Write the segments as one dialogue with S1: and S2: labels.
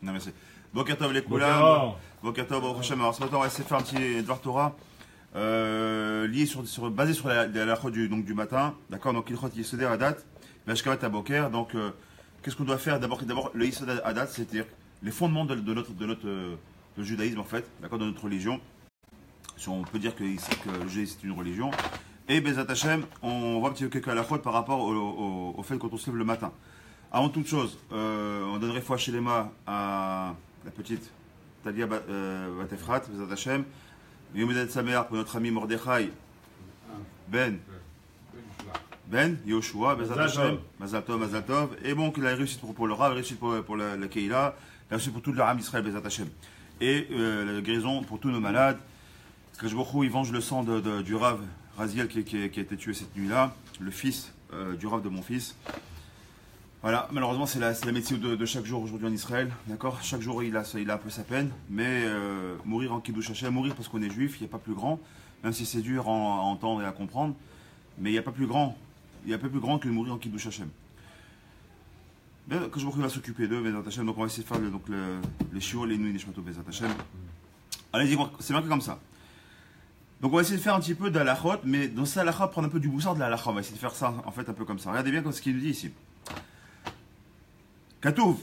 S1: Non, merci. Boker Tov les Koulam. Boker Tov, Baruch Hashem. Alors ce matin, on va essayer de faire un petit Dvar Torah basé sur la chod du matin. D'accord. Donc, Ilchot Yesodé Adat, Vashkavat Aboker. Donc, qu'est-ce qu'on doit faire? D'abord, le Yesodé Adat, c'est-à-dire les fondements de notre judaïsme, en fait, d'accord, de notre religion. Si on peut dire que le judaïsme c'est une religion. Et Bezat Hashem, on voit un petit peu quelques halachot par rapport au fait quand on se lève le matin. Avant toute chose, on donnerait foi chez Lema à la petite Talia Batefrat, Bezat Hashem. Yom Edet Sameach pour notre ami Mordechai Ben Yoshua, Bezat Hashem, Mazal Tov. Et bon, qu'il a réussi pour le Rav, réussi pour la Keila, il a réussi pour tout le Ram Israël, Bezat Hashem. Et la guérison pour tous nos malades. Parce que il venge le sang du Rav Raziel qui a été tué cette nuit-là, le fils du Rav de mon fils. Voilà, malheureusement c'est la médecine de chaque jour aujourd'hui en Israël, d'accord. Chaque jour il a un peu sa peine, mais mourir en Kiddush Hashem, mourir parce qu'on est juif, il n'y a pas plus grand, même si c'est dur à entendre et à comprendre, mais il n'y a pas plus grand, que de mourir en Kiddush Hashem. Que je va s'occuper d'eux, Bezat Hashem, donc on va essayer de faire les shiur, les nouilles, les shmato, Bezat Hashem. Allez-y, c'est marqué comme ça. Donc on va essayer de faire un petit peu d'halachot, mais dans ça, halachot, prendre un peu du boussard de la halachot. On va essayer de faire ça, en fait, un peu comme ça. Regardez bien ce qu'il nous dit ici. Katouv,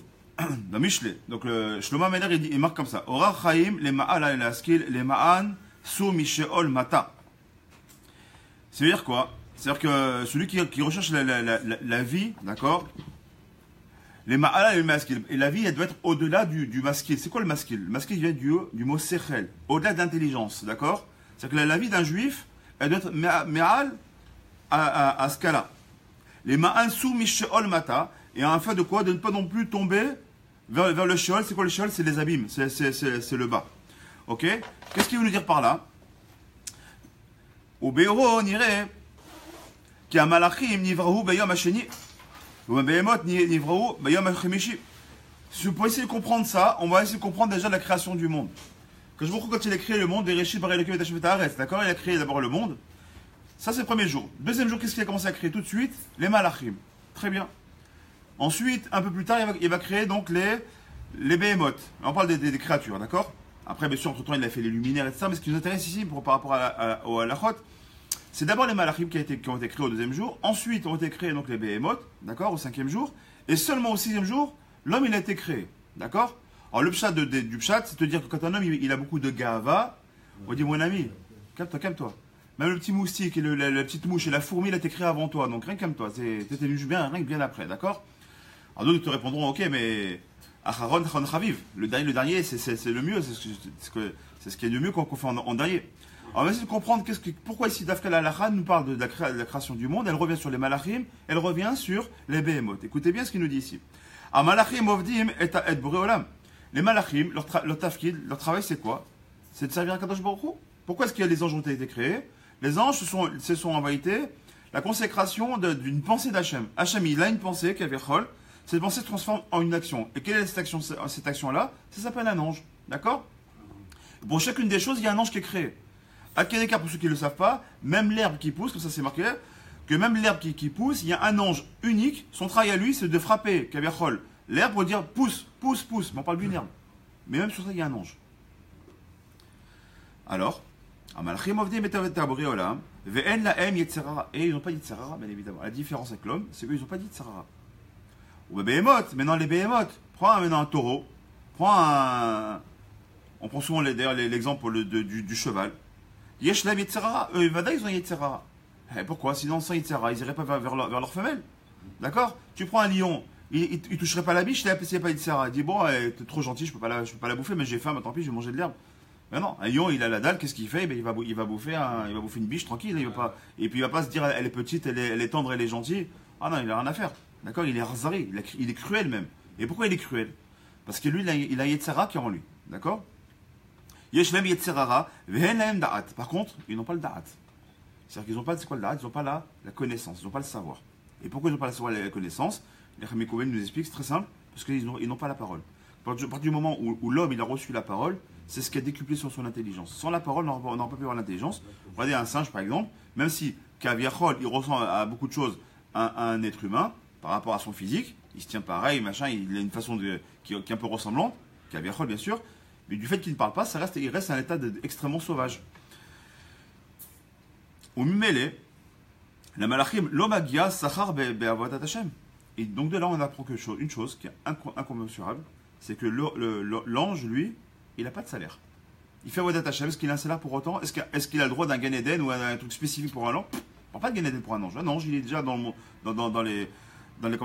S1: dans Mishle. Donc le Shlomo Ameler, il marque comme ça. Ora chaim, le ma'al le askil, le ma'an, sou misheol mata. C'est-à-dire quoi? C'est-à-dire que celui qui recherche la vie, d'accord? Les ma'al et le maskil. Et la vie, elle doit être au-delà du maskil. C'est quoi le maskil? Le maskil vient du mot sechel, au-delà d'intelligence, d'accord? C'est-à-dire que la vie d'un juif, elle doit être me'al à ce cas-là. Les ma'an sou misheol mata. Et afin de quoi? De ne pas non plus tomber vers le sheol. C'est quoi le sheol? C'est les abîmes, c'est le bas. Ok? Qu'est-ce qu'il veut nous dire par là? Au Be'oro, on irait qui a malachim nivrahu bayom hasheni ou be'emot nivrahu bayom hachemishi. Pour essayer de comprendre ça, on va essayer de comprendre déjà la création du monde. Que je vous quand il a créé le monde, d'accord? Il a créé d'abord le monde. Ça, c'est le premier jour. Deuxième jour, qu'est-ce qu'il a commencé à créer tout de suite? Les malachim. Très bien. Ensuite, un peu plus tard, il va créer donc les behemoths. On parle des créatures, d'accord? Après, bien sûr, entre-temps, il a fait les luminaires, etc. Mais ce qui nous intéresse ici, par rapport au halachot, c'est d'abord les malachim qui ont été créés au deuxième jour. Ensuite, ont été créés donc les behemoths, d'accord, au cinquième jour. Et seulement au sixième jour, l'homme, il a été créé, d'accord? Alors, le pshat du pshat, c'est de dire que quand un homme, il a beaucoup de gava, on dit, mon ami, calme-toi. Même le petit moustique et la petite mouche et la fourmi, il a été créé avant toi. Donc, rien calme-toi. T'étais rien que bien après, d'accord? Alors d'autres te répondront, ok, mais Acharon Chon Chaviv, le dernier, c'est le mieux, c'est ce qui est le mieux qu'on fait en dernier. Alors on va essayer de comprendre pourquoi ici Dafka la Halacha nous parle de la création du monde, elle revient sur les malachim, elle revient sur les behemoths. Écoutez bien ce qu'il nous dit ici. A malachim ovdim et boreolam. Les malachim, leur tafkid, leur travail c'est quoi? C'est de servir à Kadosh Baruch Hu. Pourquoi est-ce que les anges ont été créés? Les anges, ce sont en vérité la consécration d'une pensée d'Hachem. Hachem, il a une pensée qui avait Chol. Cette pensée se transforme en une action. Et quelle est cette action-là? Ça s'appelle un ange. D'accord? Pour chacune des choses, il y a un ange qui est créé. À quel écart, pour ceux qui ne le savent pas, même l'herbe qui pousse, comme ça c'est marqué, que même l'herbe qui pousse, il y a un ange unique. Son travail à lui, c'est de frapper, Kaviachol, l'herbe pour dire pousse. Mais on parle d'une herbe. Mais même sur ça, il y a un ange. Alors, et ils n'ont pas dit Yetzerara, bien évidemment. La différence avec l'homme, c'est qu'eux, ils n'ont pas dit Yetzerara. Ou behemoth, maintenant les behemoths. Prends maintenant un taureau. On prend souvent d'ailleurs l'exemple du cheval. Yesh la Yetzerara. Eux, ils ont Yetzerara. Pourquoi? Sinon, sans Yetzerara, ils n'iraient pas vers leur femelle. D'accord? Tu prends un lion, il ne toucherait pas la biche, s'il n'y a pas Yetzerara. Il dit, bon, t'es trop gentil, je peux pas la bouffer, mais j'ai faim, mais tant pis, je vais manger de l'herbe. Mais non, un lion, il a la dalle, qu'est-ce qu'il fait? Il va bouffer une biche tranquille. Et puis il va pas se dire, elle est petite, elle est tendre, elle est gentille. Ah non, il a rien à faire. D'accord? Il est razari, il est cruel même. Et pourquoi il est cruel? Parce que lui, il a Yetzerara qui est en lui. D'accord? Yeshlem Yetzerara, Vehenlaem Da'at. Par contre, ils n'ont pas le Da'at. C'est-à-dire qu'ils n'ont pas, c'est quoi le Da'at? Ils n'ont pas la connaissance, ils n'ont pas le savoir. Et pourquoi ils n'ont pas le savoir et la connaissance? Les Khamikoven nous expliquent, c'est très simple, parce qu'ils n'ont pas la parole. À partir du moment où l'homme il a reçu la parole, c'est ce qui a décuplé sur son intelligence. Sans la parole, on n'aurait pas pu avoir l'intelligence. Regardez un singe, par exemple, même si Kaviachol, il ressemble à beaucoup de choses à un être humain, par rapport à son physique, il se tient pareil, machin, il a une façon qui est un peu ressemblante, Kaviachol, bien sûr, mais du fait qu'il ne parle pas, il reste un état extrêmement sauvage. Au Mimele, la Malachim, l'Omagia, Sachar, Be'avodat Hashem. Et donc de là, on apprend une chose qui est incommensurable, c'est que l'ange, lui, il n'a pas de salaire. Il fait Avodat Hashem, est-ce qu'il a un salaire pour autant? Est-ce qu'il a le droit d'un Gan Eden ou un truc spécifique pour un ange? On ne parle pas de Gan Eden pour un ange. Un ange, il est déjà dans le monde, comment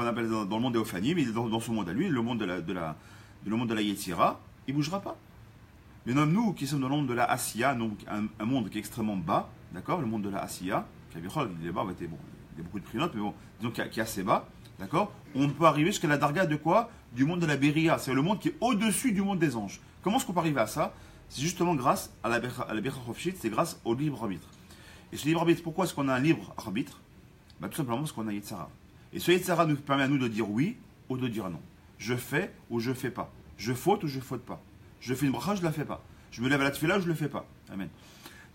S1: on appelle, dans le monde des Ophanim, il est dans son monde à lui, le monde le monde de la Yetzira, il ne bougera pas. Mais nous qui sommes dans le monde de la Asiya, donc un monde qui est extrêmement bas, d'accord, le monde de la Asiya, il est bas, il y a beaucoup de prinotes, mais bon, disons qui est assez bas, d'accord, on peut arriver jusqu'à la Darga de quoi? Du monde de la Beria, c'est le monde qui est au-dessus du monde des anges. Comment est-ce qu'on peut arriver à ça? C'est justement grâce à la Becha Chofshit, c'est grâce au libre arbitre. Et ce libre arbitre, pourquoi est-ce qu'on a un libre arbitre? Bah, tout simplement parce qu'on a Yetzara. Et ce Yetzara nous permet à nous de dire oui ou de dire non. Je fais ou je ne fais pas. Je faute ou je ne faute pas. Je fais une bracha, je ne la fais pas. Je me lève à la tefila, je ne le fais pas. Amen.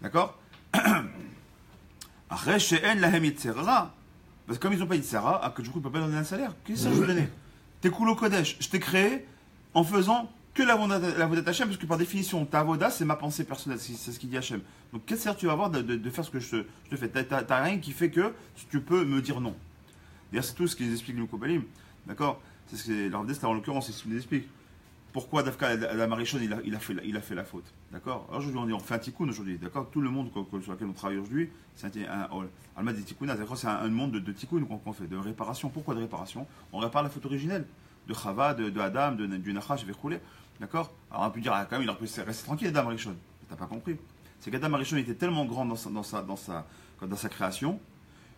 S1: D'accord? Parce que comme ils n'ont pas Yetzara, que du coup, ils ne peuvent pas donner un salaire. Qu'est-ce que je veux donner? T'es Kulo Kodesh. Je t'ai créé en faisant que la Avodat Hashem, parce que par définition, ta Avoda, c'est ma pensée personnelle, c'est ce qu'il dit Hashem. Donc, quel salaire tu vas avoir de faire ce que je te fais? T'as rien qui fait que tu peux me dire non. D'ailleurs, c'est tout ce qu'ils expliquent, les Kobalim. D'accord? C'est ce que leur destin, en l'occurrence, c'est ce qu'ils expliquent. Pourquoi Dafka, la Marichon, il a fait la faute. D'accord? Alors, aujourd'hui, on fait un tikkun aujourd'hui. D'accord? Tout le monde sur lequel on travaille aujourd'hui, c'est un des tikkun. C'est un monde de tikkun qu'on fait, de réparation. Pourquoi de réparation? On répare la faute originelle. De Chava, de Adam, du Nachash, Verkoulé. D'accord? Alors on a pu dire, quand même, il aurait pu rester tranquille, Adam Arishon. T'as pas compris. C'est qu'Adam Arishon était tellement grand dans sa création,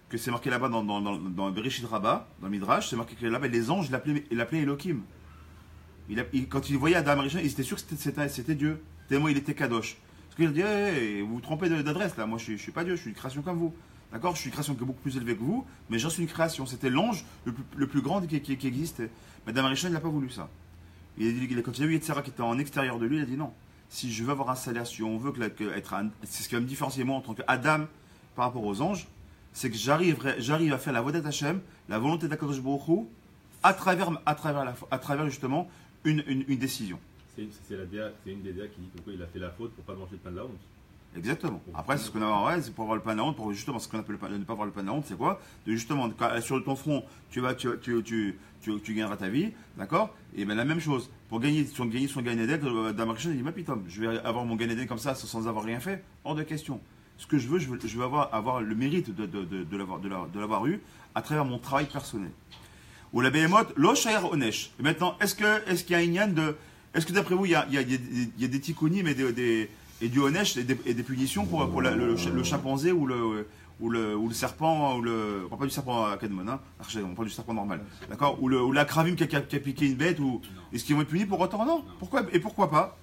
S1: que c'est marqué là-bas dans Bereshit Rabbah, dans le Midrash, c'est marqué que là-bas, les anges l'appelaient Elohim. Quand ils voyaient Adam Arishon, ils étaient sûrs que c'était Dieu, tellement il était Kadosh. Parce qu'il a dit, hey, vous vous trompez d'adresse là, moi je suis pas Dieu, je suis une création comme vous. D'accord? Je suis une création qui est beaucoup plus élevée que vous, mais j'en suis une création. C'était l'ange le plus grand qui existait. Mais Adam Arishon, il n'a pas voulu ça. Quand il a vu Yetzira qui était en extérieur de lui, il a dit non. Si je veux avoir un salaire, si on veut c'est ce qui va me différencier moi en tant qu'Adam par rapport aux anges, c'est que j'arrive à faire la Avodat Hashem, la volonté d'Akadosh Baruch Hu, à travers justement une décision.
S2: C'est une des DA qui dit qu'il a fait la faute pour ne pas manger le pain de la honte.
S1: Exactement. Après, c'est ce qu'on a, c'est pour avoir le pain de la honte, pour justement ce qu'on appelle ne pas avoir le pain de la honte, c'est quoi? De justement, sur ton front, tu gagneras ta vie, d'accord? Et bien la même chose, pour gagner son Gan Eden, Damarichan il dit, ma pitom, je vais avoir mon Gan Eden comme ça sans avoir rien fait, hors de question. Ce que je veux avoir le mérite de l'avoir eu à travers mon travail personnel. Ou la Behemoth, lo shayar onesh. Et maintenant, est-ce qu'il y a un yann de, est-ce que d'après vous, il y a des tikkunim et du onesh et des punitions pour le chimpanzé ou le serpent, on parle pas du serpent à Kadmon, hein, on parle du serpent normal, d'accord, ou la cravime qui a piqué une bête, est-ce qu'ils vont être punis pour autant? Non. Pourquoi pas?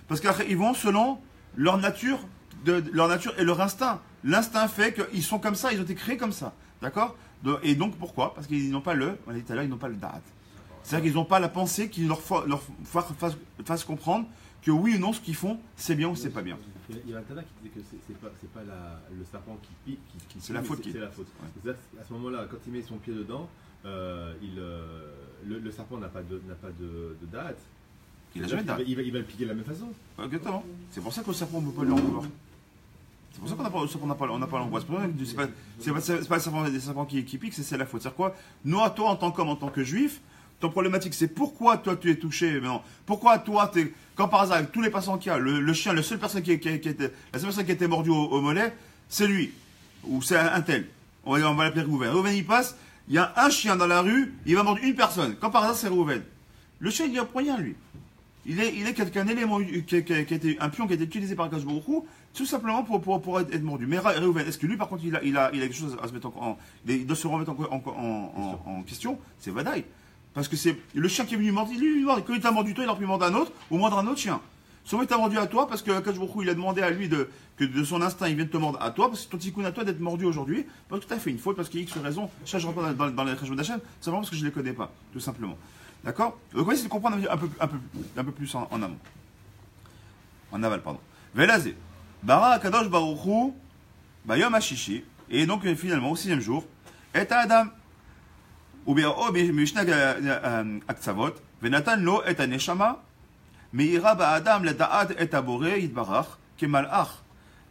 S1: Parce qu'ils vont selon leur nature et leur instinct. L'instinct fait qu'ils sont comme ça, ils ont été créés comme ça, d'accord? Et donc pourquoi? Parce qu'ils n'ont pas on a dit tout à l'heure, ils n'ont pas le da'at. C'est-à-dire qu'ils n'ont pas la pensée qui leur fasse comprendre que oui ou non, ce qu'ils font, c'est bien ou c'est pas bien.
S2: Il y a un Tana qui disait que c'est pas le serpent qui pique,
S1: c'est la faute.
S2: C'est la faute. Ouais. À ce moment-là, quand il met son pied dedans, le serpent n'a pas de date.
S1: Il n'a jamais de date.
S2: Il va le piquer de la même façon.
S1: Exactement. C'est pour ça que le serpent, on ne peut pas lui en vouloir. C'est pour ça qu'on n'a pas l'angoisse. C'est pas le serpent qui pique, c'est la faute. C'est-à-dire quoi? Nous, à toi, en tant qu'homme, en tant que juif, ton problématique, c'est pourquoi toi tu es touché maintenant. Pourquoi toi, quand par hasard, avec tous les passants qu'il y a, le chien, la seule personne qui a été mordue au mollet, c'est lui. Ou c'est un tel. On va l'appeler Rouven. Rouven, il passe, il y a un chien dans la rue, il va mordre une personne. Quand par hasard, c'est Rouven. Le chien, il n'y a rien, lui. Il est qu'un élément, un pion qui a été utilisé par Akash Baruch Hu, tout simplement pour être mordu. Mais Rouven, est-ce que lui, par contre, il a quelque chose à se mettre il doit se remettre en question? C'est Vadaï. Parce que c'est le chien qui est venu mordre, lui, quand il t'a mordu toi, il aurait pu mordre un autre, ou mordre un autre chien. Soit il t'a mordu à toi, parce que Akash Baruch Hu, il a demandé à lui que de son instinct, il vienne te mordre à toi, parce que ton tikkun à toi d'être mordu aujourd'hui, parce que tu as fait une faute, parce qu'il y a X raison, ça je rentre pas dans les Cheshbon d'Hachem, simplement parce que je ne les connais pas, tout simplement. D'accord? Donc, on va essayer de comprendre un peu plus en amont. En aval, pardon. Velazé. Bara Akadosh Baruch Hu, Bayom Hashishi, et donc finalement, au 6e jour, et Adam. Ou bien, Mishnah Aktsavot, Venatan lo et Aneshama, Meira ba'adam le da'ad et aboré yitbarach kemalach.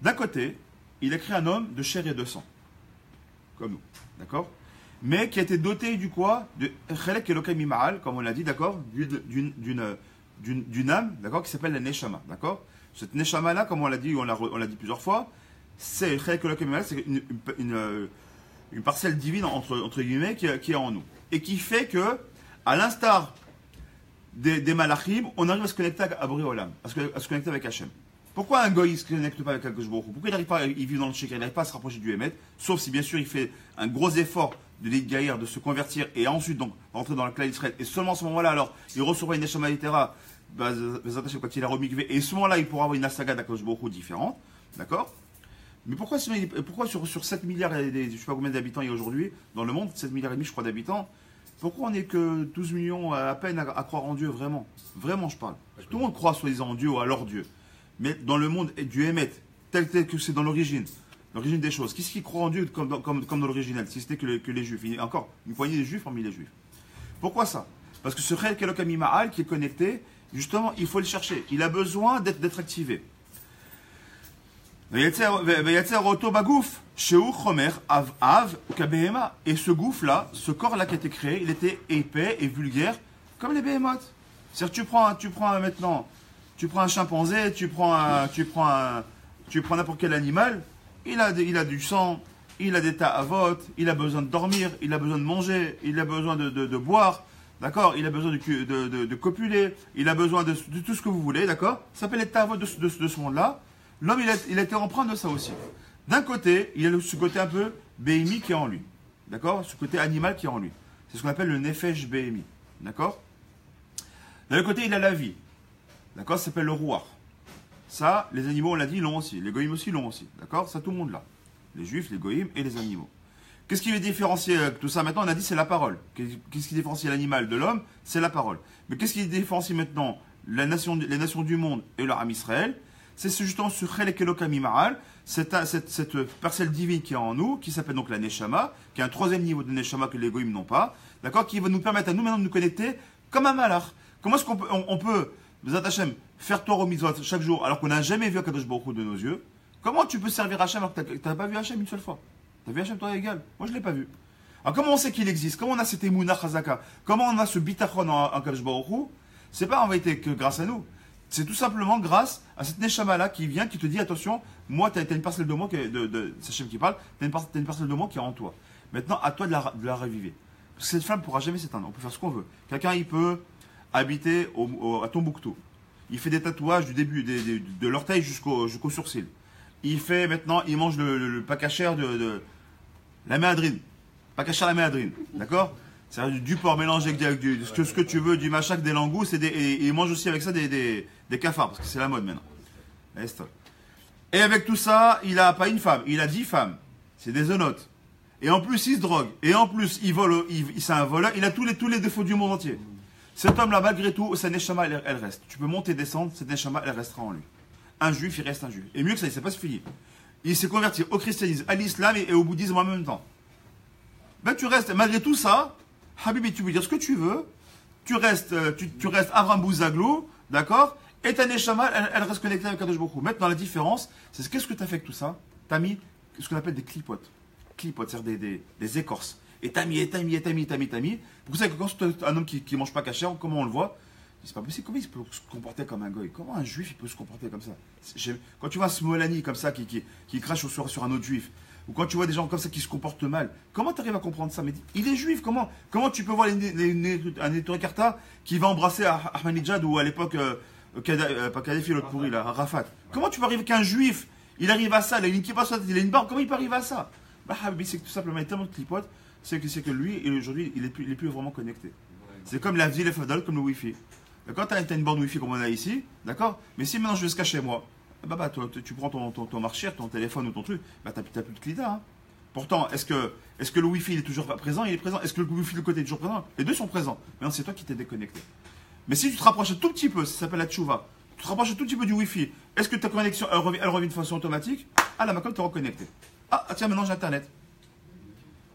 S1: D'un côté, il a créé un homme de chair et de sang, comme nous, d'accord? Mais qui a été doté du quoi? De chelek elokai mima'al, comme on l'a dit, d'accord? D'une âme, d'accord? Qui s'appelle la neshama, d'accord? Cette neshama là, comme on l'a dit, on l'a dit plusieurs fois, c'est chelek elokai mima'al, c'est une parcelle divine entre guillemets qui est en nous et qui fait que, à l'instar des malachim, on arrive à se connecter à Boré Olam, à se connecter avec Hachem. Pourquoi un goy ne se connecte pas avec Akadosh Baruch Hu? Pourquoi il n'arrive pas, il vit dans le shekar, il n'arrive pas à se rapprocher du Hémet, sauf si bien sûr il fait un gros effort de l'Idgaïr, de se convertir et ensuite donc rentrer dans la classe d'Israël. Et seulement à ce moment-là, alors, il recevra une Neshama Yetera, quand il a remigvé, et à ce moment-là, il pourra avoir une Asaga d'Akadosh Baruch Hu différente, d'accord? Mais pourquoi sur 7 milliards, je ne sais pas combien d'habitants il y a aujourd'hui dans le monde, 7 milliards et demi je crois d'habitants, pourquoi on n'est que 12 millions à peine à croire en Dieu, vraiment? Vraiment, je parle. Tout le monde croit soi-disant en Dieu ou à leur Dieu. Mais dans le monde du Hémet, tel que c'est dans l'origine des choses, qui est-ce qui croit en Dieu comme dans l'originel, si c'était que les Juifs? Il y a encore une poignée de Juifs parmi les Juifs. Pourquoi ça? Parce que ce Chel Kelokam Ma'al qui est connecté, justement, il faut le chercher. Il a besoin d'être activé. Et ce gouffre-là, ce corps-là qui a été créé, il était épais et vulgaire comme les behemoths. C'est-à-dire tu prends un chimpanzé, tu prends n'importe quel animal, il a du sang, il a des ta'avot, il a besoin de dormir, il a besoin de manger, il a besoin de boire, d'accord? Il a besoin de copuler, il a besoin de tout ce que vous voulez, d'accord? Ça s'appelle les ta'avot de ce monde-là. L'homme, il a été empreint de ça aussi. D'un côté, il a ce côté un peu béhémi qui est en lui. D'accord? Ce côté animal qui est en lui. C'est ce qu'on appelle le nefesh béhémi. D'accord? D'un autre côté, il a la vie. D'accord? Ça s'appelle le rouar. Ça, les animaux, on l'a dit, l'ont aussi. Les goïms aussi l'ont aussi. D'accord? Ça, tout le monde l'a. Les juifs, les goïms et les animaux. Qu'est-ce qui les différencie tout ça? Maintenant, on a dit c'est la parole. Qu'est-ce qui différencie l'animal de l'homme? C'est la parole. Mais qu'est-ce qui différencie maintenant les nations du monde et leur âme Israël? C'est justement ce Chelek Elokam Ma'al, cette parcelle divine qui est en nous, qui s'appelle donc la Neshama, qui est un troisième niveau de Neshama que les Goïms n'ont pas, d'accord, qui va nous permettre à nous maintenant de nous connecter comme un malach. Comment est-ce qu'on peut, Bezat Hashem, faire Torah au mitzvot chaque jour alors qu'on n'a jamais vu Akadosh Baruch Hu de nos yeux? Comment tu peux servir Hashem alors que tu n'as pas vu Hashem une seule fois? Tu as vu Hashem toi égal? Moi je ne l'ai pas vu. Alors comment on sait qu'il existe? Comment on a cette Emunah Chazaka? Comment on a ce bitachon en Akadosh Baruch Hu? C'est pas en vérité que grâce à nous. C'est tout simplement grâce à cette Neshama-là qui vient, qui te dit, attention, moi, tu as une parcelle de moi, c'est Hachem qui parle, tu as une parcelle de moi qui est en toi. Maintenant, à toi de la reviver. Parce que cette flamme ne pourra jamais s'éteindre, on peut faire ce qu'on veut. Quelqu'un, il peut habiter à Tombouctou. Il fait des tatouages du début, de l'orteil jusqu'au sourcil. Il fait maintenant, il mange le pakachère de la méadrine. Pakachère la méadrine, d'accord? C'est du porc mélangé avec ce que tu veux, du machac, des langoustes, et il mange aussi avec ça des cafards, parce que c'est la mode maintenant. Et avec tout ça, il n'a pas une femme, il a 10 femmes. C'est des zénotes. Et en plus, il se drogue. Et en plus, il vole, c'est un voleur, il a tous les défauts du monde entier. Cet homme-là, malgré tout, sa neshama, elle reste. Tu peux monter et descendre, cette neshama, elle restera en lui. Un juif, il reste un juif. Et mieux que ça, il ne s'est pas fini. Il s'est converti au christianisme, à l'islam et au bouddhisme en même temps. Ben, tu restes, malgré tout ça, Habibi, tu peux dire ce que tu veux, tu restes Avram Bouzaglou, d'accord? Et ta neshama, elle reste connectée avec Kadosh Baruch Hu. Maintenant, la différence, c'est qu'est-ce que tu as fait avec tout ça? Tu as mis ce qu'on appelle des clipotes. Clipotes, c'est-à-dire des écorces. Et t'as mis. Pour ça que quand c'est un homme qui ne mange pas cachère, comment on le voit? C'est pas possible. Comment il peut se comporter comme un goy? Comment un juif il peut se comporter comme ça? Quand tu vois un Smolani comme ça qui crache sur un autre juif, ou quand tu vois des gens comme ça qui se comportent mal, comment tu arrives à comprendre ça? Mais il est juif, comment tu peux voir un Etoré-Karta qui va embrasser Ahmadinejad ou à l'époque, pas Kadhafi, l'autre pourri, là, Arafat? Comment tu peux arriver qu'un juif, il arrive à ça, il a une kippa sur la tête, il a une barbe, comment il peut arriver à ça? Bah, c'est que tout simplement, il y a tellement de clipotes, c'est que lui, aujourd'hui, il est plus vraiment connecté. C'est comme la vie, les fadal, comme le Wi-Fi. Quand tu as une borne Wi-Fi comme on a ici, d'accord? Mais si maintenant je vais se cacher moi, toi, tu prends ton marchir, ton téléphone ou ton truc, t'as plus de clida. Hein. Pourtant, est-ce que le Wi-Fi il est toujours présent? Il est présent. Est-ce que le Wi-Fi de côté est toujours présent? Les deux sont présents. Maintenant, c'est toi qui t'es déconnecté. Mais si tu te rapproches un tout petit peu, ça s'appelle la tchouva, tu te rapproches un tout petit peu du Wi-Fi, est-ce que ta connexion, elle revient de façon automatique? Ah, la macom te reconnecté. Ah, tiens, maintenant j'ai Internet.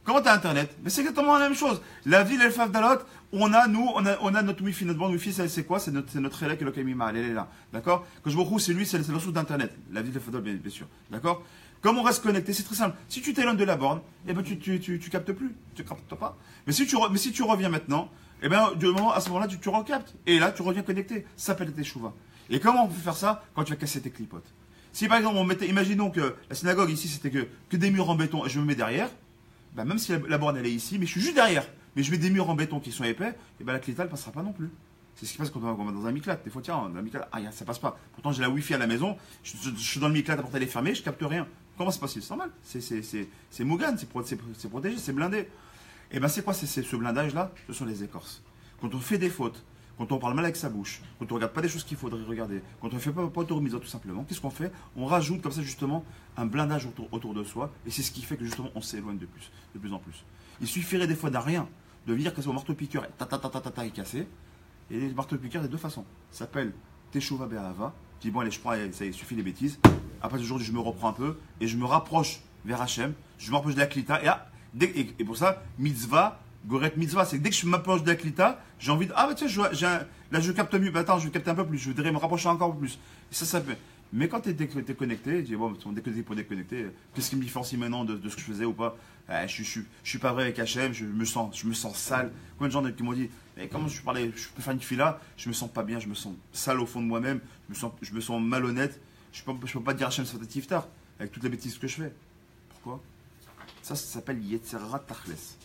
S1: Comment tu as Internet? Mais c'est exactement la même chose. La ville El Favdalot, on a notre Wi-Fi, notre bande Wi-Fi, c'est quoi? C'est notre relais que le Kamima, elle est là. D'accord? Quand je me retrouve, c'est lui, c'est la source d'Internet. La ville El Favdalot, bien sûr. D'accord? Comme on reste connecté, c'est très simple. Si tu t'éloignes de la borne, eh ben tu captes plus. Tu captes pas. Mais si tu reviens maintenant, eh ben, à ce moment-là, tu recaptes. Et là, tu reviens connecté. Ça s'appelle teshuva. Et comment on peut faire ça? Quand tu vas casser tes clipotes. Si par exemple, imaginons que la synagogue ici, c'était que des murs en béton et je me mets derrière, ben, même si la borne elle est ici, mais je suis juste derrière, mais je mets des murs en béton qui sont épais, et ben la clita elle passera pas non plus. C'est ce qui passe quand on va dans un miklat. Des fois, tiens, dans un miklat, ça passe pas. Pourtant, j'ai la wifi à la maison, je suis dans le miklat, la porte elle est fermée, je capte rien. Comment c'est possible? C'est normal. C'est Mougan, c'est protégé, c'est blindé. Et ben c'est quoi ce blindage-là? Ce sont les écorces. Quand on fait des fautes, quand on parle mal avec sa bouche, quand on regarde pas des choses qu'il faudrait regarder, quand on ne fait pas autorisation tout simplement, qu'est-ce qu'on fait? On rajoute comme ça justement un blindage autour de soi, et c'est ce qui fait que justement on s'éloigne de plus en plus. Il suffirait des fois d'un rien de dire que son marteau-piqueur est cassé, et les marteaux-piqueurs de deux façons. Ça s'appelle Teshuva Be'ahava. Je dis bon allez, je prends, ça suffit les bêtises. Après aujourd'hui je me reprends un peu, et je me rapproche vers Hachem, je me rapproche de la Klita, et pour ça, mitzvah, Goret mitzvah, c'est que dès que je m'approche de la Klita, j'ai envie de. Ah bah tiens, là je capte mieux, bah, attends, je vais capter un peu plus, je voudrais me rapprocher encore plus. Et ça peut. Mais quand tu es connecté, tu dis bon, déconnecté pour déconnecter, qu'est-ce qui me différencie maintenant de ce que je faisais ou pas? Je suis pas vrai avec Hachem, je me sens sale. Combien de gens qui m'ont dit, mais comment je peux faire une fila, je me sens pas bien, je me sens sale au fond de moi-même, je me sens malhonnête, je peux pas dire Hachem Sfatat Iftar, avec toutes les bêtises que je fais. Pourquoi? Ça s'appelle Yetzerara Tachles.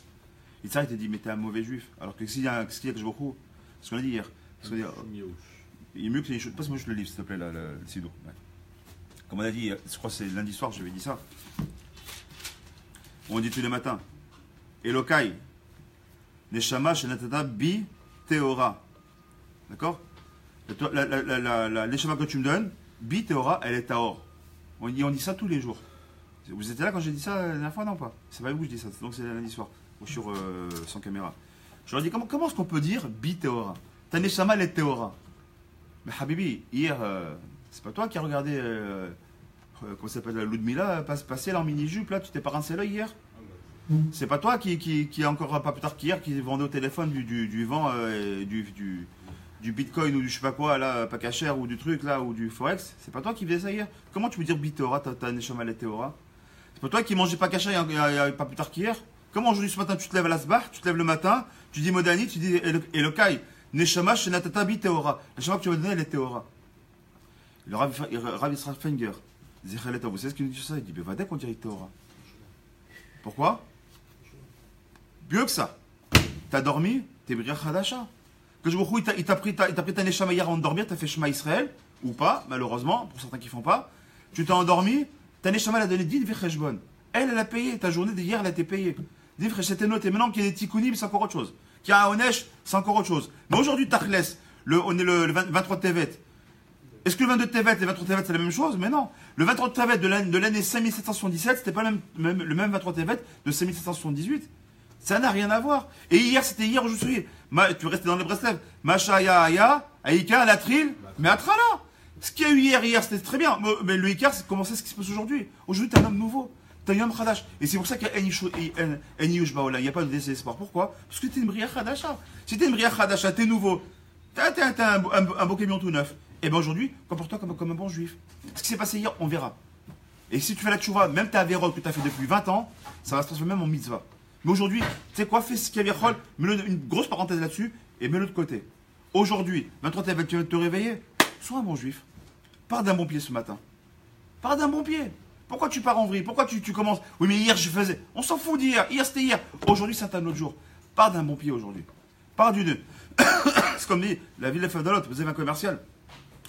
S1: Yitzhak il te dit, mais t'es un mauvais juif. Alors que s'il y a que je beaucoup, ce qu'on a dit hier. Il est mieux que les choses. Passe-moi juste le livre, s'il te plaît, le Sido. Ouais. Comme on a dit, je crois que c'est lundi soir, j'avais dit ça. On dit tous les matins. Elokai, Neshama Shenatata Bi Teora. D'accord? La Neshama que tu me donnes, Bi Teora, elle est Taor. On dit ça tous les jours. Vous étiez là quand j'ai dit ça la dernière fois? Non, pas. C'est pas vous que je dis ça, donc c'est lundi soir. Sur sans caméra. Je leur dis comment est-ce qu'on peut dire bi Théora? Ta neshama elle est Théora. Mais Habibi, hier, c'est pas toi qui as regardé comment ça s'appelle, Ludmila passer là en mini-jupe, là, tu t'es pas rincé l'œil hier? C'est pas toi qui encore pas plus tard qu'hier, qui vendait au téléphone du vent, du bitcoin ou du je sais pas quoi, là, pas cachère ou du truc là, ou du forex? C'est pas toi qui faisais ça hier? Comment tu peux dire bi Théora, ta neshama elle est Théora? C'est pas toi qui mangeais pas cachère il y a pas plus tard qu'hier? Comment aujourd'hui ce matin tu te lèves à l'asbah, tu te lèves le matin, tu dis Modani, tu dis Elokai, Neshama Shenatata Bi Teora. La Neshama que tu vas donner, elle est Teora. Le Rav Israel Fenger, Zechaleta, vous savez ce qu'il nous dit ça? Il dit Bevadek, on dirait Teora. Pourquoi? Mieux que ça. T'as dormi, t'es Briach Hadasha. Que je vous il t'a pris ta Neshama hier avant de dormir, t'as fait Shema Israël, ou pas, malheureusement, pour certains qui font pas. Tu t'es endormi, ta Neshama l'a donné 10 Vecheshbon. Elle a payé. Ta journée d'hier, elle a été payée. Dis frère, c'était noté. Maintenant qu'il y a des tikkunim, c'est encore autre chose. Qu'il y a un onesh, c'est encore autre chose. Mais aujourd'hui, Tachles, on est le 23 Tevet. Est-ce que le 22 Tevet et le 23 Tevet, c'est la même chose? Mais non. Le 23 Tevet de l'année 5777, c'était pas le même 23 Tevet de 5778. Ça n'a rien à voir. Et hier, c'était hier aujourd'hui. Tu restais dans les Breslev. Machaya Aya, Aïka, Latril, mais Atrala. Ce qu'il y a eu hier, c'était très bien. Mais le Icar, c'est comment c'est ce qui se passe aujourd'hui. Aujourd'hui, t'es un homme nouveau. T'as eu un Khadash. Et c'est pour ça qu'il y a Eniush Baola. Il n'y a pas de désespoir. Pourquoi? Parce que t'es une Bria Khadasha. Si t'es une Bria Khadasha, t'es nouveau. T'as un beau camion tout neuf. Et bien aujourd'hui, comporte-toi comme un bon juif. Ce qui s'est passé hier, on verra. Et si tu fais la tchouva, même ta Avérol que tu as fait depuis 20 ans, ça va se transformer même en mitzvah. Mais aujourd'hui, tu sais quoi? Fais ce qu'il y avait mets une grosse parenthèse là-dessus et mets-le de côté. Aujourd'hui, 23 tu vas te réveiller. Sois un bon juif. Pars d'un bon pied ce matin. Pars d'un bon pied. Pourquoi tu pars en vrille? Pourquoi tu commences? Oui, mais hier je faisais. On s'en fout d'hier. Hier c'était hier. Aujourd'hui c'est un autre jour. Pars d'un bon pied aujourd'hui. Pars du 2. C'est comme dit la ville de Favdalot. Vous avez un commercial.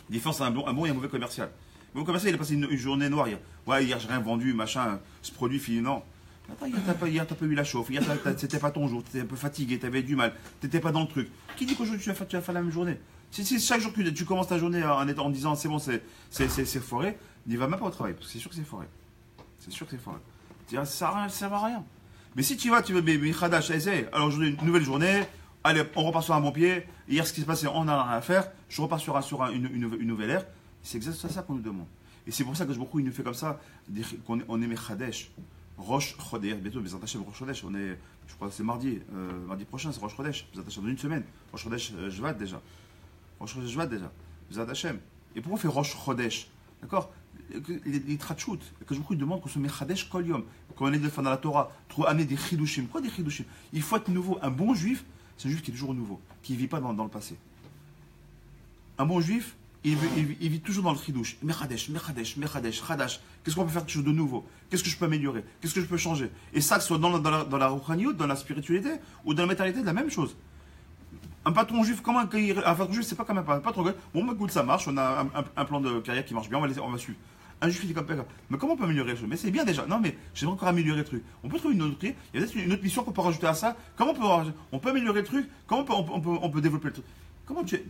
S1: La différence c'est un bon et un mauvais commercial. Le bon commercial il a passé une journée noire hier. Ouais, hier j'ai rien vendu, machin. Ce produit fini. Non. Attends, hier t'as pas eu la chauffe. Hier c'était pas ton jour. T'étais un peu fatigué. T'avais du mal. T'étais pas dans le truc. Qui dit qu'aujourd'hui tu vas faire la même journée? Si chaque jour que tu commences ta journée en disant c'est bon, c'est forêt, n'y va même pas au travail, parce que c'est sûr que c'est forêt. C'est sûr que c'est forêt. Ça ne sert à rien. Mais si tu vas, Khadash, alors aujourd'hui, une nouvelle journée, allez, on repart sur un bon pied, hier ce qui s'est passé, on n'a rien à faire, je repars sur une nouvelle ère, c'est exactement ça qu'on nous demande. Et c'est pour ça que il nous fait comme ça, qu'on est Mechadesh. Rosh Chodesh, bientôt, Bezat Hashem, Rosh Chodesh, on est, je crois que c'est mardi prochain, c'est Rosh Chodesh, Bezat Hashem, dans une semaine, Rosh Chodesh Shvat déjà, Rosh Chodesh Shvat déjà, Bezat Hashem. Et pourquoi on fait Rosh Chodesh? D'accord? Les Tratchout, que je vous demande qu'on se met Chadesh Kol Yom, comme on est dans la Torah, trouver amener des Chidushim. Quoi des Chidushim? Il faut être nouveau. Un bon juif, c'est un juif qui est toujours nouveau, qui ne vit pas dans le passé. Un bon juif, il vit toujours dans le Chidush. Mechadesh, Mechadesh, Mechadesh, Chadash. Qu'est-ce qu'on peut faire quelque chose de nouveau? Qu'est-ce que je peux améliorer? Qu'est-ce que je peux changer? Et ça, que ce soit dans la Rouchaniyut, dans la spiritualité, ou dans la matérialité, la même chose. Un patron juif, un patron juif, c'est pas comme un patron juif. Bon, bah, écoute, ça marche, on a un plan de carrière qui marche bien, on va suivre. Un juif, il est comme ça. Mais comment on peut améliorer les choses? Mais c'est bien déjà. Non, mais j'aimerais encore améliorer le truc. On peut trouver une autre truc. Il y a peut-être une autre mission qu'on peut rajouter à ça. Comment on peut améliorer le truc? Comment on peut développer le truc?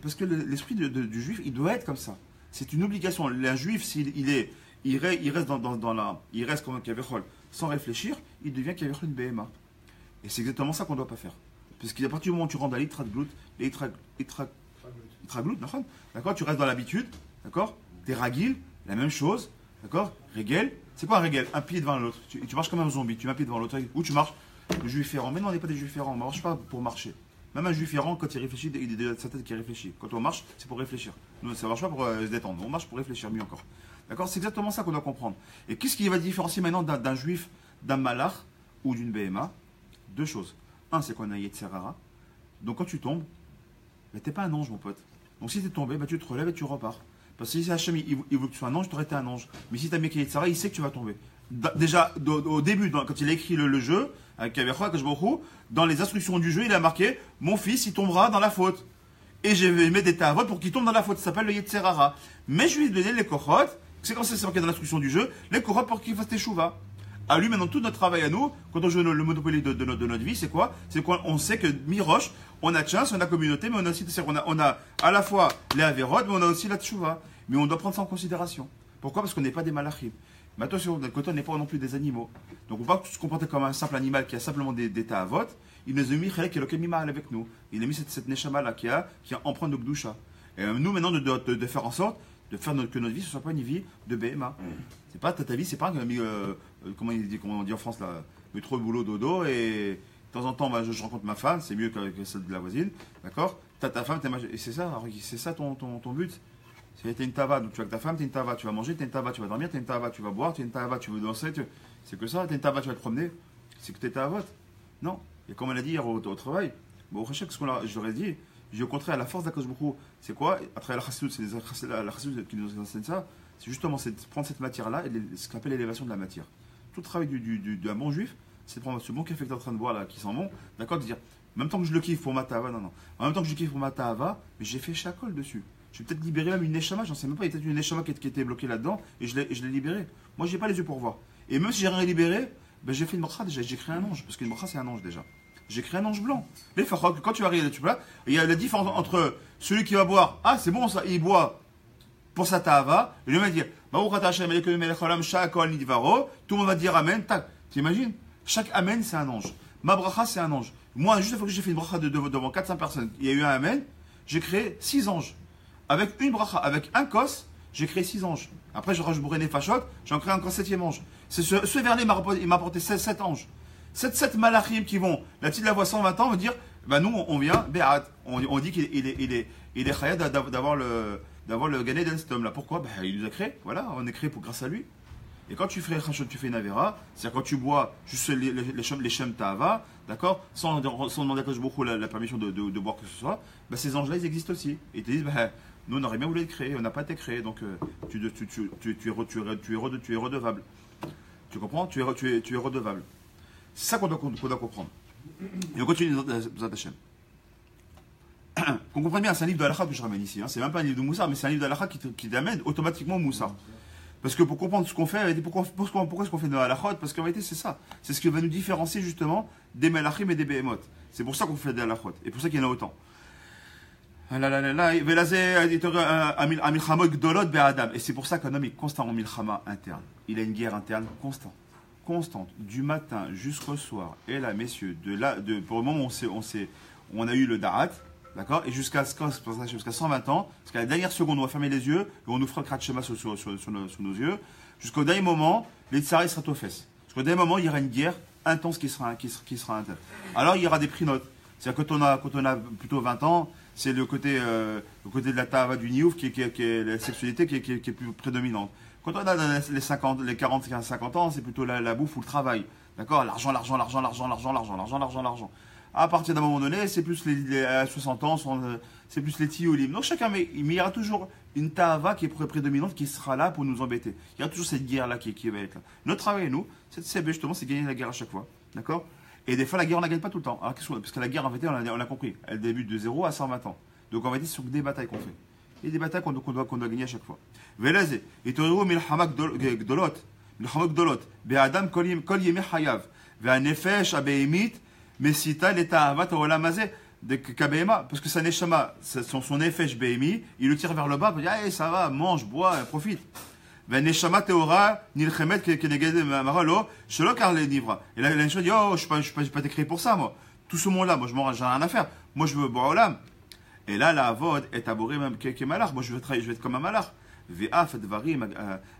S1: Parce que l'esprit du juif, il doit être comme ça. C'est une obligation. Un juif, il reste il reste comme un kavechol sans réfléchir, il devient kavechol une BMA. Et c'est exactement ça qu'on ne doit pas faire. Parce qu'à partir du moment où tu rentres dans l'itraglout, d'accord, tu restes dans l'habitude, d'accord, t'es ragil, la même chose, d'accord, régel, c'est quoi un régel? Un pied devant l'autre, tu marches comme un zombie, tu mets un pied devant l'autre, où tu marches? Le juif errant, mais non, on n'est pas des juifs errants, on ne marche pas pour marcher. Même un juif errant, quand il réfléchit, il est de sa tête qui réfléchit. Quand on marche, c'est pour réfléchir. Nous, ça ne marche pas pour se détendre, on marche pour réfléchir mieux encore. D'accord? C'est exactement ça qu'on doit comprendre. Et qu'est-ce qui va différencier maintenant d'un juif, d'un malach ou d'une BMA? Deux choses. Un, c'est qu'on a Yetzerara. Donc quand tu tombes, tu n'es pas un ange, mon pote. Donc si tu es tombé, tu te relèves et tu repars. Parce que si Hachem il veut que tu sois un ange, tu aurais été un ange. Mais si tu as mis Yetzerara, il sait que tu vas tomber. Déjà, au début, quand il a écrit le jeu, avec Kavercho, avec Jbochou, dans les instructions du jeu, il a marqué « Mon fils, il tombera dans la faute ». Et je vais mettre des tavotes pour qu'il tombe dans la faute. Ça s'appelle le Yetzerara. Mais je lui ai donné les kohot, c'est quand c'est marqué dans l'instruction du jeu, les kohot pour qu'il fasse teshuva. À lui, maintenant, tout notre travail à nous, quand on joue le Monopoly de notre vie, c'est quoi? C'est qu'on sait que Miroche, on a chance, on a communauté, mais on a aussi, on a à la fois les Averot, mais on a aussi la Tchouva. Mais on doit prendre ça en considération. Pourquoi? Parce qu'on n'est pas des malachim. Mais attention, d'un côté, on n'est pas non plus des animaux. Donc on ne peut pas se comporter comme un simple animal qui a simplement des ta'avot. Il nous a mis Chelek Elokem Mimal avec nous. Il a mis cette neshama-là qui a empreinte de Gdusha. Et nous, maintenant, de faire en sorte de faire que notre vie ne soit pas une vie de BMA. C'est pas ta vie, c'est pas comment on dit en France là, métro, boulot, dodo, et de temps en temps je rencontre ma femme, c'est mieux que celle de la voisine, d'accord? T'as ta femme, et c'est ça ton but. T'es une tava, donc tu vas avec ta femme, t'es une tava, tu vas manger, t'es une tava, tu vas dormir, t'es une tava, tu vas boire, t'es une tava, tu veux danser, c'est que ça, t'es une tava, tu vas te promener, c'est que t'es tavot. Non, et comme on l'a dit hier au travail, bon, je leur ai dit, au contraire, la force d'Akadosh Baruch Hu, c'est quoi? À travers la chassidut, c'est la chassidut qui nous enseigne ça, c'est justement de prendre cette matière-là et ce qu'on appelle l'élévation de la matière. Tout le travail d'un bon juif, c'est de prendre ce bon café que tu es en train de boire là, qui sent bon, d'accord, de dire, en même temps que je le kiffe pour ma tava, non, en même temps que je kiffe pour ma tava, mais j'ai fait chakol dessus. Je vais peut-être libérer même une neshama, j'en sais même pas, il y a peut-être une neshama qui était bloquée là-dedans, et je l'ai libérée. Moi, j'ai pas les yeux pour voir. Et même si j'ai rien libéré, ben, j'ai fait une bracha déjà, j'ai créé un ange, parce qu'une bracha c'est un ange déjà. J'ai créé un ange blanc. Mais quand tu arrives, il y a la différence entre celui qui va boire, ah c'est bon ça, il boit pour sa tava, et lui va dire, tout le monde va dire amen, tac. T'imagines? Chaque amen c'est un ange. Ma bracha c'est un ange. Moi, juste une fois que j'ai fait une bracha devant 400 personnes, il y a eu un amen, j'ai créé 6 anges. Avec une bracha, avec un kos, j'ai créé 6 anges. Après, je rajoute bourré fachot, j'en crée encore 7e ange. C'est ce vernet, il m'a apporté 7 anges. 7 malachim qui vont, la petite la voix 120 ans, va dire, bah nous, on vient, béat. On dit qu'il est chayad d'avoir le Gan Eden, cet homme-là. Pourquoi? Bah, il nous a créé, voilà, on est créé grâce à lui. Et quand tu fais chachot, tu fais une avera, c'est-à-dire quand tu bois juste les shem ta'ava, d'accord, sans demander à Kadosh Baruch Hu la permission de boire que ce soit, bah, ces anges-là, ils existent aussi. Et ils te disent, bah, nous, on n'aurait bien voulu être créés, on n'a pas été créés, donc tu es redevable. Tu comprends? Tu es redevable. C'est ça qu'on doit comprendre. Et on continue dans Hashem. Qu'on comprenne bien, c'est un livre de halakha que je ramène ici. Hein. C'est même pas un livre de Moussar, mais c'est un livre de halakha qui t'amène automatiquement au Moussar. Parce que pour comprendre ce qu'on fait, pourquoi est-ce qu'on fait de la halachot? Parce qu'en réalité, c'est ça. C'est ce qui va nous différencier justement des melachim et des behemoth. C'est pour ça qu'on fait de la halachot. Et pour ça qu'il y en a autant. Et c'est pour ça qu'un homme est constant en milchama interne. Il a une guerre interne constante, du matin jusqu'au soir. Et là, messieurs, pour le moment on a eu le da'at, d'accord, et jusqu'à 120 ans, parce qu'à la dernière seconde, on va fermer les yeux, et on nous fera le krat shema sur nos yeux, jusqu'au dernier moment, les tsara, il sera aux fesses. Parce qu'à des moments, il y aura une guerre intense qui sera intense. Alors, il y aura des prix notes. C'est-à-dire quand on a plutôt 20 ans, c'est le côté de la tava du niouf qui est la sexualité qui est plus prédominante. Quand on a dans les 40, 50 ans, c'est plutôt la bouffe ou le travail. D'accord? L'argent. À partir d'un moment donné, c'est plus à 60 ans, c'est plus les tiolim. Donc chacun, mais il y aura toujours une tava qui est prédominante qui sera là pour nous embêter. Il y aura toujours cette guerre-là qui va être là. Notre travail, nous, c'est justement, c'est gagner la guerre à chaque fois. D'accord? Et des fois, la guerre, on ne la gagne pas tout le temps. Alors, parce que la guerre, en vérité, on a compris, elle débute de 0 à 120 ans. Donc en vérité, ce sont des batailles qu'on fait. Et des batailles qu'on doit gagner à chaque fois. Velazé, et Torero milhamak dolot, be'adam kol yemi hayav, ve'anefesh abeimit, mesita l'etaavat olamazé, de kabehema, parce que sa neshama, son nefesh beimi, il le tire vers le bas, il dit, ah, ça va, mange, bois, profite. Ve'neshama teora, nilchemet keneged maralo, shelo kar le nivra. Et là, la neshama dit, oh, je ne suis pas écrit pour ça, moi. Tout ce monde-là, moi, j'ai rien à faire. Moi, je veux boire au lame. Et là, la avod est aboré même que malach. Moi, je vais être comme un malach. Ve'af dvarim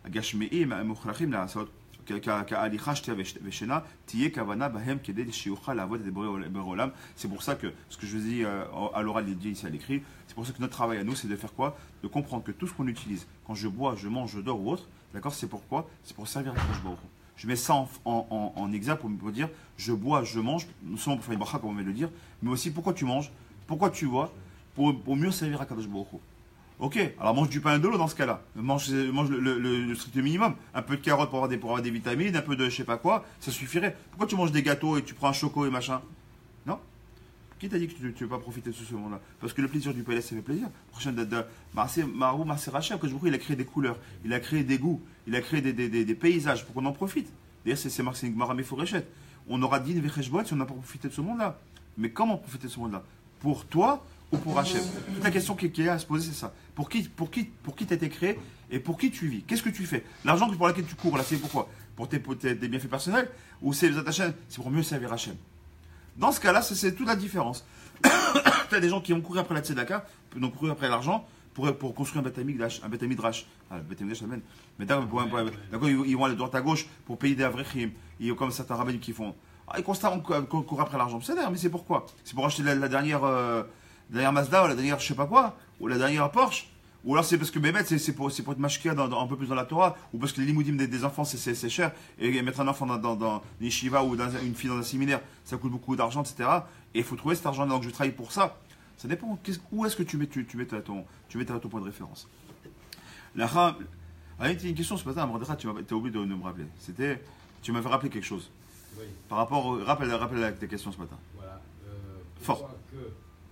S1: agashmeim mukhrachim la'asot ka'alicha shtia veshena tiye kavana bahem kedei shiucha la'avod et berolam. C'est pour ça que ce que je vous dis à l'oral, il dit ici à l'écrit, c'est pour ça que notre travail à nous, c'est de faire quoi? De comprendre que tout ce qu'on utilise, quand je bois, je mange, je dors ou autre, d'accord? C'est pourquoi? C'est pour servir à Kadosh Baruch Hu. Je mets ça en exemple pour dire, je bois, je mange, non seulement pour faire une bracha, comme on vient de le dire, mais aussi pourquoi tu manges, pourquoi tu bois, pour mieux servir à Kadosh Baruch Hu. Ok, alors mange du pain et de l'eau dans ce cas-là. Mange le strict minimum. Un peu de carottes pour avoir des vitamines, un peu de je sais pas quoi, ça suffirait. Pourquoi tu manges des gâteaux et tu prends un choco et machin? Non? Qui t'a dit que tu ne veux pas profiter de ce monde-là? Parce que le plaisir du palais, ça fait plaisir. Prochaine date de Marou Marcé Rachel, Kadosh Baruch Hu, il a créé des couleurs, il a créé des goûts, il a créé des paysages pour qu'on en profite. D'ailleurs, c'est marqué Maramé Fourchet. On aura dit une Vecheshbot si on n'a pas profité de ce monde-là. Mais comment profiter de ce monde-là? Pour toi ou pour Hachem? Toute la question qui est à se poser, c'est ça. Pour qui t'as été créé et pour qui tu vis? Qu'est-ce que tu fais? L'argent pour lequel tu cours, là, c'est pourquoi? Pour tes bienfaits personnels? Ou c'est les attachés? C'est pour mieux servir Hachem. Dans ce cas-là, c'est toute la différence. Tu as des gens qui ont couru après la tzedaka, qui ont couru après l'argent pour construire un Beth Amikdash. Ah, le Beth Amikdash, amène. Mais d'accord, ils vont aller de droite à gauche pour payer des avrechim. Il y a comme certains rabbins qui font. Ah, ils constatent qu'on court après l'argent. C'est d'ailleurs, mais c'est pourquoi? C'est pour acheter la dernière Mazda ou la dernière je sais pas quoi, ou la dernière Porsche, ou alors c'est parce que Bémet c'est pour être mashkia un peu plus dans la Torah, ou parce que les limoudim des enfants c'est cher, et mettre un enfant dans une yeshiva ou une fille dans un séminaire, ça coûte beaucoup d'argent, etc. Et il faut trouver cet argent, donc je travaille pour ça. Ça dépend, où est-ce que tu mets ton point de référence. Il y a une question ce matin, Mordechai, tu as oublié de me rappeler. Tu m'avais rappelé quelque chose.
S2: Oui.
S1: Par rapport, rappelle tes questions ce matin.
S2: Voilà.
S1: Fort.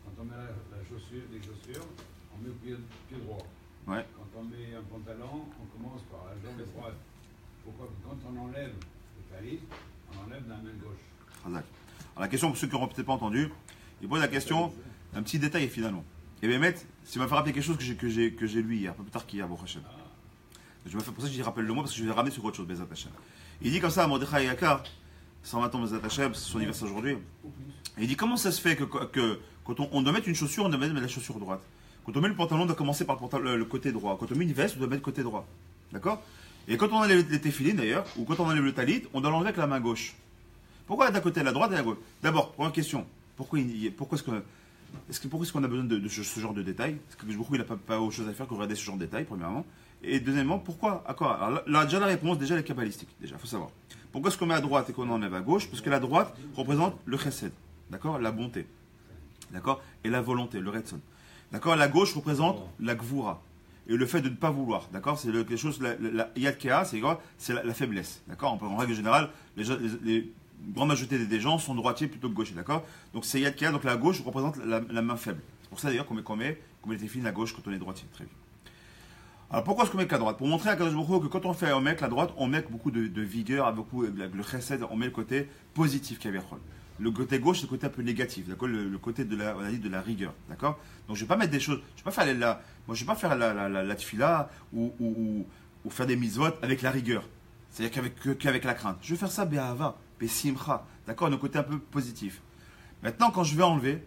S2: Quand on met les chaussures, on met le pied droit.
S1: Ouais.
S2: Quand on met un pantalon, on commence par la jambe droite. Pourquoi? Quand on enlève le talit, on enlève la main gauche.
S1: Alors la question, pour ceux qui n'auront peut-être pas entendu, il pose la question, un petit détail finalement. Et bien, Mehmet, ça m'a fait rappeler quelque chose que j'ai lu hier, un peu plus tard qu'hier, Baruch Hashem. Pour ça que je dis rappelle-le moi, parce que je vais ramener sur autre chose, Bezat Hashem. Il dit comme ça à Mordechai Yakar, 120 ans Bezat Hashem, c'est son anniversaire aujourd'hui. Et il dit comment ça se fait que quand on doit mettre une chaussure, on doit mettre la chaussure droite. Quand on met le pantalon, on doit commencer par le côté droit. Quand on met une veste, on doit mettre le côté droit. D'accord? Et quand on enlève les téfilines d'ailleurs, ou quand on enlève le talit, on doit l'enlever avec la main gauche. Pourquoi d'un côté la droite et la gauche? D'abord, première question, pourquoi est-ce qu'on a besoin de ce genre de détails? Parce que beaucoup il n'a pas autre chose à faire que regarder ce genre de détails, premièrement. Et deuxièmement, pourquoi? Alors là, déjà la réponse, déjà elle est kabbalistique. Déjà, il faut savoir. Pourquoi est-ce qu'on met à droite et qu'on enlève à gauche? Parce que la droite représente le chesed, d'accord? La bonté, d'accord? Et la volonté, le retson. D'accord? La gauche représente la gvura. Et le fait de ne pas vouloir, d'accord? C'est quelque chose, la yad kea, c'est la faiblesse, d'accord? En règle générale, les grande majorité des gens sont droitiers plutôt que gauchers, d'accord? Donc c'est yad kea, donc la gauche représente la main faible. C'est pour ça d'ailleurs qu'on met les téfilines à gauche quand on est droitier. Très bien. Alors pourquoi est-ce qu'on met qu'à droite? Pour montrer à Kadosh Baruch Hu que quand on fait un mec la droite, on met beaucoup de vigueur, avec le chesed, on met le côté positif qu'Aviachol. Le côté gauche, c'est le côté un peu négatif, d'accord? Le côté on a dit de la rigueur, d'accord? Donc je vais pas mettre des choses, je vais pas faire la tfila ou faire des mitzvot avec la rigueur. C'est-à-dire qu'avec la crainte. Je vais faire ça be'ahava, be'simcha, d'accord? Le côté un peu positif. Maintenant, quand je vais enlever,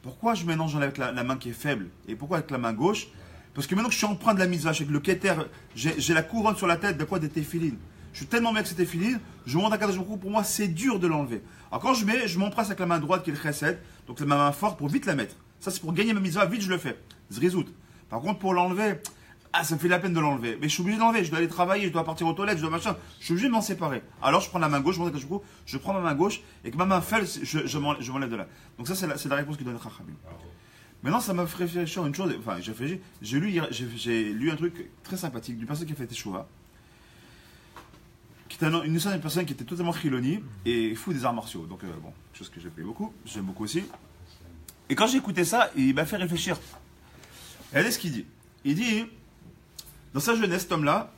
S1: pourquoi je mélange avec la main qui est faible? Et pourquoi avec la main gauche? Parce que maintenant que je suis empreint de la mitzvah, avec le keter, j'ai la couronne sur la tête, de quoi? Des téfilines. je suis tellement bien que c'était fini, je monte à Kadosh Baruch Hu, pour moi c'est dur de l'enlever. Alors quand je mets, je m'embrasse avec la main droite qui est le chesed, donc ma main forte pour vite la mettre. Ça c'est pour gagner ma mitzvah, vite je le fais. Zrizout. Par contre pour l'enlever, ça me fait la peine de l'enlever. Mais je suis obligé de l'enlever, je dois aller travailler, je dois partir aux toilettes, je dois machin. Je suis obligé de m'en séparer. Alors je prends la main gauche, je monte à Kadosh Baruch Hu, je prends ma main gauche et que ma main fêle, je m'enlève de là. Donc ça c'est la réponse qui donne Chachamim. Maintenant, ça m'a fait réfléchir à une chose. Enfin, j'ai lu un truc très sympathique d'une personne qui a fait Teshuvah, qui était une personne qui était totalement chiloni et fou des arts martiaux. Donc, bon, chose que j'aime beaucoup aussi. Et quand j'ai écouté ça, il m'a fait réfléchir. Regardez ce qu'il dit. Il dit, dans sa jeunesse, cet homme-là,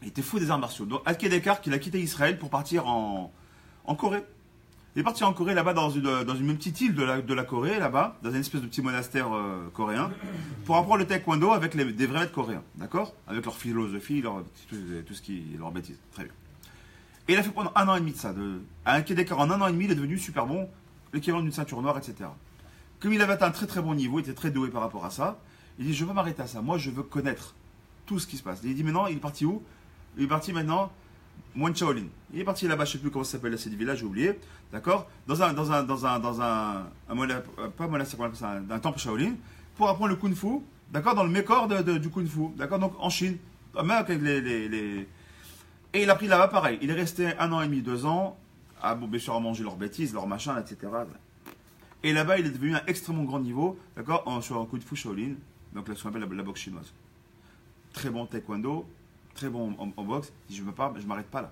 S1: il était fou des arts martiaux. Donc, Al-Kedekar, qu'il a quitté Israël pour partir en Corée. Il est parti en Corée, là-bas, dans une petite île de la Corée, là-bas, dans une espèce de petit monastère coréen, pour apprendre le taekwondo avec des vrais maîtres coréens, d'accord? Avec leur philosophie, tout ce qui leur bêtise. Très bien. Et il a fait pendant 1 an et demi de ça. À un Kedekar, en 1 an et demi, il est devenu super bon, l'équivalent d'une ceinture noire, etc. Comme il avait atteint un très très bon niveau, il était très doué par rapport à ça, il dit, je veux m'arrêter à ça. Moi, je veux connaître tout ce qui se passe. Et il dit, maintenant, il est parti où? Il est parti maintenant Moine Shaolin. Il est parti là-bas, je ne sais plus comment ça s'appelle, cette ville-là, j'ai oublié, d'accord, dans un temple Shaolin, pour apprendre le Kung Fu, d'accord, dans le mécor du Kung Fu, d'accord, donc en Chine, même avec Et il a pris là-bas pareil, il est resté 1 an et demi, 2 ans, bien sûr à manger leurs bêtises, leurs machins, etc. Et là-bas, il est devenu à un extrêmement grand niveau, d'accord, sur un Kung Fu Shaolin, donc ce qu'on appelle la boxe chinoise. Très bon taekwondo, très bon en boxe, je ne m'arrête pas là.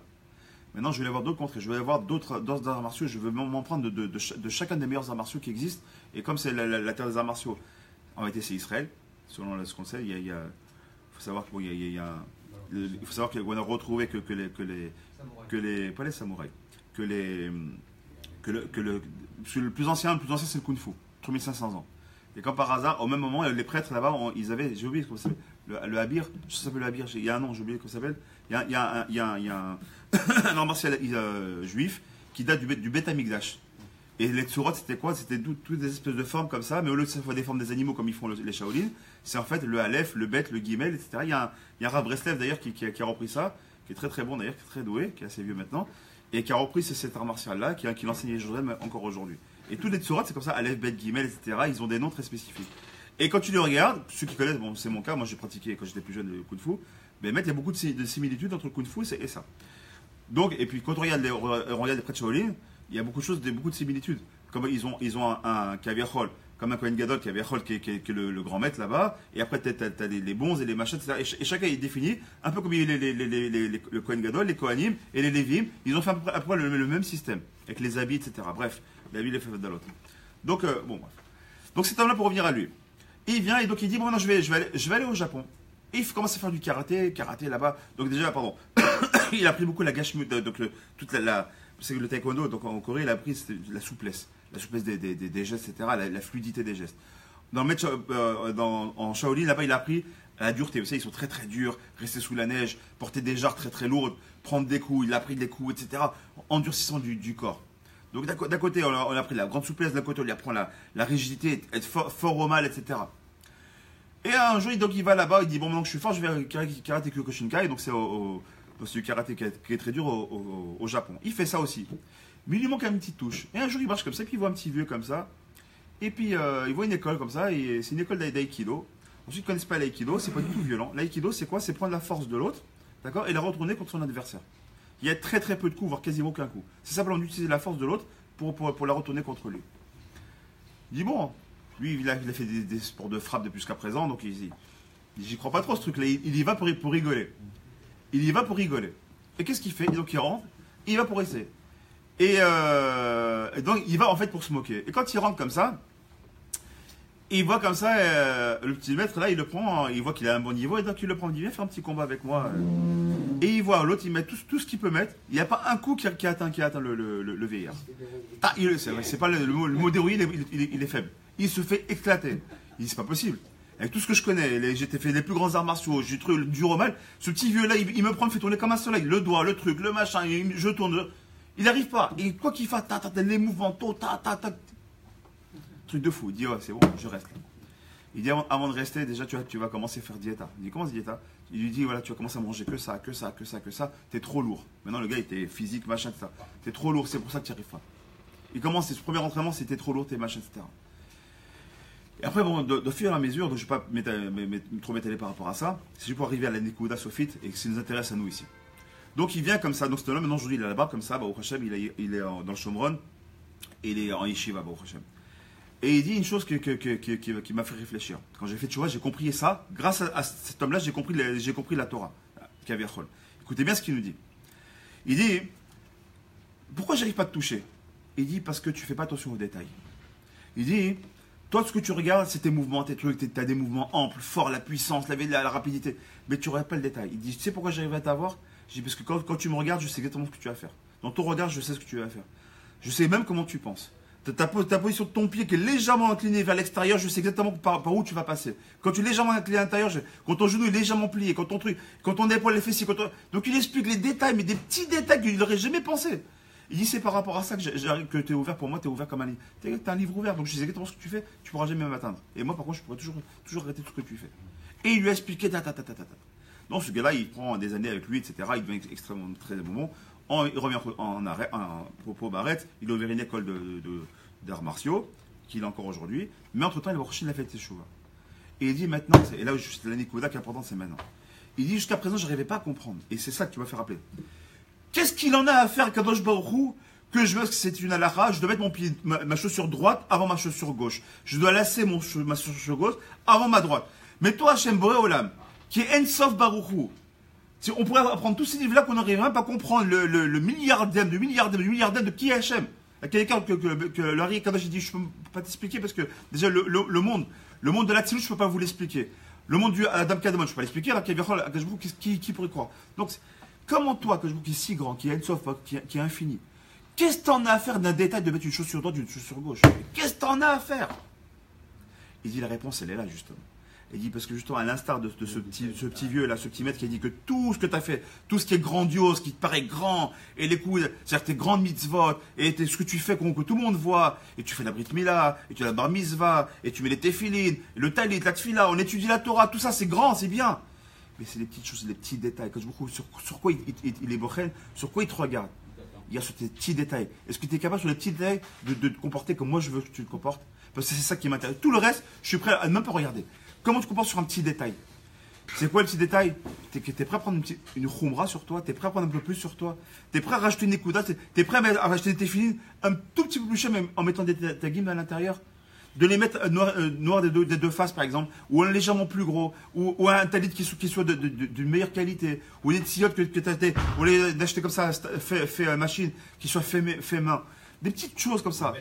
S1: Maintenant, je vais aller voir d'autres contrées, je vais aller voir d'autres arts martiaux, je veux m'en prendre de chacun des meilleurs arts martiaux qui existent. Et comme c'est la terre des arts martiaux, en réalité c'est Israël, selon ce qu'on sait, il faut savoir qu'on a retrouvé que les pas les samouraïs, le plus ancien c'est le Kung Fu, 3500 ans. Et comme par hasard, au même moment, les prêtres là-bas, ils avaient, j'ai oublié comment ça s'appelle, le habir, ça s'appelle le habir, il y a un nom, j'ai oublié comment ça s'appelle. Il y a un art martial juif qui date du Beth Amikdash. Et les tsurot, c'était quoi? C'était toutes des espèces de formes comme ça, mais au lieu de ça, des formes des animaux comme ils font les Shaolin, c'est en fait le Aleph, le Bet, le Gimel, etc. Il y a un Rav Breslev d'ailleurs qui a repris ça, qui est très très bon d'ailleurs, qui est très doué, qui est assez vieux maintenant, et qui a repris cet art martial-là, qui l'enseigne les Jérusalem encore aujourd'hui. Et tous les tsurot, c'est comme ça, Aleph, Bet, Gimel, etc. Ils ont des noms très spécifiques. Et quand tu les regardes, ceux qui connaissent, bon, c'est mon cas, moi j'ai pratiqué quand j'étais plus jeune le Kung Fu, mais il y a beaucoup de similitudes entre le Kung Fu et ça. Donc, et puis quand on regarde les prêtres Shaolin, il y a beaucoup de similitudes. Comme ils ont un Kaviachol, comme un Kohen Gadol, Kaviachol qui est le grand maître là-bas, et après tu as les bons et les machins, etc. Et chacun est défini, un peu comme il y a le Kohen Gadol, les Kohanim et les Lévim, ils ont fait à peu près le même système, avec les habits, etc. Bref, la vie les fait dans l'autre. Donc, bon, bref. Donc cet homme-là, pour revenir à lui, il vient et donc il dit, bon, non, je vais aller au Japon. Et il commence à faire du karaté là-bas. Donc déjà, pardon, il a pris beaucoup la gashmut, donc toute c'est le taekwondo, donc en Corée, il a pris la souplesse des gestes, etc., la fluidité des gestes. En Shaolin, là-bas, il a appris la dureté. Vous savez, ils sont très très durs, rester sous la neige, porter des jarres très très lourdes, prendre des coups, il a pris des coups, etc., endurcissant du corps. Donc d'un côté, on a pris la grande souplesse, d'un côté, on lui apprend la rigidité, être fort au mal, etc. Et un jour, donc, il va là-bas, il dit, bon, maintenant que je suis fort, je vais karaté Kyokushinkai, donc c'est du karaté qui est très dur au Japon. Il fait ça aussi. Mais il lui manque une petite touche. Et un jour, il marche comme ça, puis il voit un petit vieux comme ça. Et puis, il voit une école comme ça, et c'est une école d'aïkido. Ensuite, ils ne connaissent pas l'aïkido, c'est pas du tout violent. L'aïkido, c'est quoi? C'est prendre la force de l'autre, d'accord, et la retourner contre son adversaire. Il y a très très peu de coups, voire quasiment aucun coup. C'est simplement d'utiliser la force de l'autre pour la retourner contre lui. Il dit, bon, lui, il a fait des sports de frappe depuis jusqu'à présent, donc j'y crois pas trop ce truc-là. Il y va pour rigoler. Il y va pour rigoler. Et qu'est-ce qu'il fait? Donc il rentre, il va pour essayer. Et donc il va en fait pour se moquer. Et quand il rentre comme ça, il voit comme ça, le petit maître là, il le prend, il voit qu'il a un bon niveau, et donc il le prend, il dit viens faire un petit combat avec moi. Et il voit l'autre, il met tout ce qu'il peut mettre. Il n'y a pas un coup qui atteint le vieillard. Ah, c'est pas le mot dérouillé, il est faible. Il se fait éclater. Il dit c'est pas possible. Avec tout ce que je connais, j'ai fait les plus grands arts martiaux, j'ai trouvé du dur au mal. Ce petit vieux là, il me prend, il me fait tourner comme un soleil. Le doigt, le truc, le machin, je tourne. Il n'arrive pas. Et quoi qu'il fasse, les mouvements, truc de fou. Il dit ouais, c'est bon, je reste là. Il dit avant de rester, déjà tu vas commencer à faire diéta. Il dit comment diéta? Il lui dit voilà, tu vas commencer à manger que ça, que ça, que ça, que ça. T'es trop lourd. Maintenant le gars il était physique, machin, etc. T'es trop lourd, c'est pour ça que tu n'y arrives pas. Il commence, ce premier entraînement, c'était trop lourd, t'es machin, etc. Et après, bon, de fur et à mesure, donc je ne vais pas trop m'étaler par rapport à ça, c'est juste pour arriver à la Nekuda Sofit et que ça nous intéresse à nous ici. Donc il vient comme ça, donc cet homme, maintenant aujourd'hui il est là-bas, comme ça, Baruch Hashem, il est dans le Shomron, et il est en Yeshiva, Baruch Hashem. Et il dit une chose qui m'a fait réfléchir. Quand j'ai fait tchouva, j'ai compris ça. Grâce à cet homme-là, j'ai compris la Torah. Écoutez bien ce qu'il nous dit. Il dit, pourquoi j'arrive pas à te toucher? Il dit, parce que tu fais pas attention aux détails. Il dit, toi, ce que tu regardes, c'est tes mouvements, tes trucs, tu as des mouvements amples, forts, la puissance, la rapidité. Mais tu ne regardes pas le détail. Il dit, tu sais pourquoi j'arrive à t'avoir? Je dis, parce que quand tu me regardes, je sais exactement ce que tu vas faire. Dans ton regard, je sais ce que tu vas faire. Je sais même comment tu penses. Ta position de ton pied qui est légèrement inclinée vers l'extérieur, je sais exactement par où tu vas passer. Quand tu es légèrement incliné à l'intérieur, quand ton genou est légèrement plié, quand ton épaule est fessier, donc il explique les détails, mais des petits détails qu'il n'aurait jamais pensé. Il dit c'est par rapport à ça que tu es ouvert, pour moi tu es ouvert comme un livre. Tu es un livre ouvert, donc je sais exactement ce que tu fais, tu ne pourras jamais m'atteindre. Et moi par contre je pourrais toujours arrêter tout ce que tu fais. Et il lui a expliqué Donc ce gars-là il prend des années avec lui, etc. Il devient extrêmement très bon. Il revient en propos Barrett, il a ouvert une école d'arts martiaux, qu'il a encore aujourd'hui, mais entre-temps il a fait teshuva. Et il dit maintenant, et là c'est la Nikuda qui est importante, c'est maintenant. Il dit jusqu'à présent je n'arrivais pas à comprendre, et c'est ça que tu vas faire rappeler. Qu'est-ce qu'il en a à faire, Kadosh Baruch Hu, que je veux que c'est une halakha, je dois mettre ma chaussure droite avant ma chaussure gauche. Je dois lasser ma chaussure gauche avant ma droite. Mais toi, Hashem Boré Olam, qui est Ensof Baruch Hu, si on pourrait apprendre tous ces livres-là qu'on n'arrive même pas à comprendre le milliardième de qui est Hashem. À quelqu'un que le Hari Kadosh dit, je ne peux pas t'expliquer parce que déjà le monde de l'Atsilut, je ne peux pas vous l'expliquer. Le monde du Adam Kadamon, je ne peux pas l'expliquer. Alors qui pourrait croire? Donc, comment toi, qui est si grand, qui est Ensof, qui est infini, qu'est-ce que t'en as à faire d'un détail de mettre une chaussure droite ou une chaussure gauche? Qu'est-ce que t'en as à faire? Il dit la réponse, elle est là, justement. Il dit parce que justement, à l'instar de ce petit vieux là, ce petit maître qui a dit que tout ce que tu as fait, tout ce qui est grandiose, qui te paraît grand, et les coups, c'est-à-dire tes grandes mitzvot, et ce que tu fais que tout le monde voit, et tu fais la brit mila, et tu as la bar mitzvah, et tu mets les téphilines, le talit, la tfila, on étudie la Torah, tout ça c'est grand, c'est bien. Mais c'est les petites choses, les petits détails. Sur quoi il est bochen, sur quoi il te regarde? Il y a sur tes petits détails. Est-ce que tu es capable sur les petits détails de te comporter comme moi je veux que tu te comportes? Parce que c'est ça qui m'intéresse. Tout le reste, je suis prêt à ne même pas regarder. Comment tu te comportes sur un petit détail? C'est quoi le petit détail? Tu es prêt à prendre une khumra sur toi? Tu es prêt à prendre un peu plus sur toi? Tu es prêt à racheter une écouda? Tu es prêt à racheter des téfilines un tout petit peu plus cher, mais en mettant des taguim à l'intérieur? De les mettre noir des deux faces par exemple, ou un légèrement plus gros, ou un talit qui soit d'une meilleure qualité, ou des tsillotes que tu as acheté, ou les d'acheter comme ça, fait machine, qui soit fait main. Des petites choses comme ça.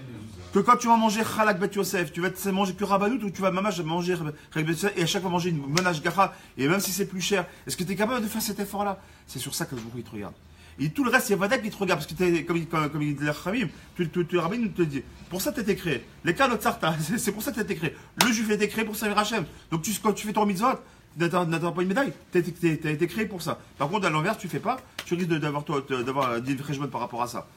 S1: Que quand tu vas manger Khalak Bet Yosef, tu vas manger que Rabanout, ou tu vas manger Khalak Bet Yosef, et à chaque fois manger une menage gacha, et même si c'est plus cher, est-ce que tu es capable de faire cet effort-là? C'est sur ça que le jour il te regarde. Et tout le reste, c'est Vadak qui te regarde, parce que comme il dit le Khamim, le rabbin nous te dit, pour ça tu as été créé. Les cas de Tsarta, c'est pour ça que tu as été créé. Le juif a été créé pour servir Hachem. Donc quand tu fais ton mitzvot, tu n'attends pas une médaille. Tu as été créé pour ça. Par contre, à l'envers, tu fais pas, tu risques d'avoir des freshman par rapport à ça.